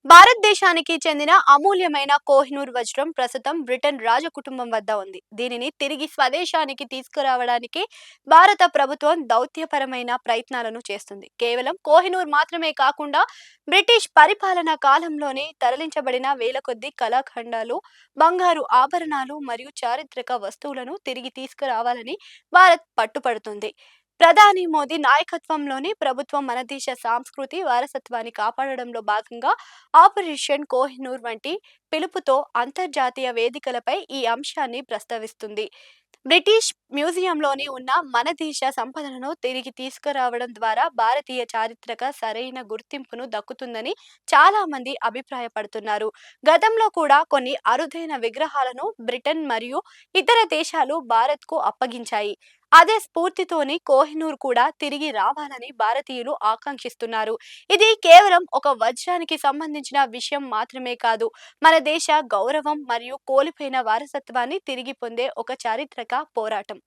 భారతదేశానికి చెందిన అమూల్యమైన కోహినూర్ వజ్రం ప్రస్తుతం బ్రిటన్ రాజకుటుంబం వద్ద ఉంది. దీనిని తిరిగి స్వదేశానికి తీసుకురావడానికి భారత ప్రభుత్వం దౌత్యపరమైన ప్రయత్నాలను చేస్తుంది. కేవలం కోహినూర్ మాత్రమే కాకుండా బ్రిటిష్ పరిపాలనా కాలంలోనే తరలించబడిన వేల కొద్ది కళాఖండాలు, బంగారు ఆభరణాలు మరియు చారిత్రక వస్తువులను తిరిగి తీసుకురావాలని భారత్ పట్టుపడుతుంది. ప్రధాని మోదీ నాయకత్వంలోని ప్రభుత్వం మన దేశ సాంస్కృతి వారసత్వాన్ని కాపాడడంలో భాగంగా ఆపరేషన్ కోహినూర్ వంటి పిలుపుతో అంతర్జాతీయ వేదికలపై ఈ అంశాన్ని ప్రస్తావిస్తుంది. బ్రిటిష్ మ్యూజియంలోని ఉన్న మన దేశ సంపదలను తిరిగి తీసుకురావడం ద్వారా భారతీయ చారిత్రక సరైన గుర్తింపును దక్కుతుందని చాలా మంది అభిప్రాయపడుతున్నారు. గతంలో కూడా కొన్ని అరుదైన విగ్రహాలను బ్రిటన్ మరియు ఇతర దేశాలు భారత్కు అప్పగించాయి. అదే స్ఫూర్తితోని కోహినూర్ కూడా తిరిగి రావాలని భారతీయులు ఆకాంక్షిస్తున్నారు. ఇది కేవలం ఒక వజ్రానికి సంబంధించిన విషయం మాత్రమే కాదు. మన దేశ గౌరవం మరియు కోల్పోయిన వారసత్వాన్ని తిరిగి పొందే ఒక చారిత్రక పోరాటం.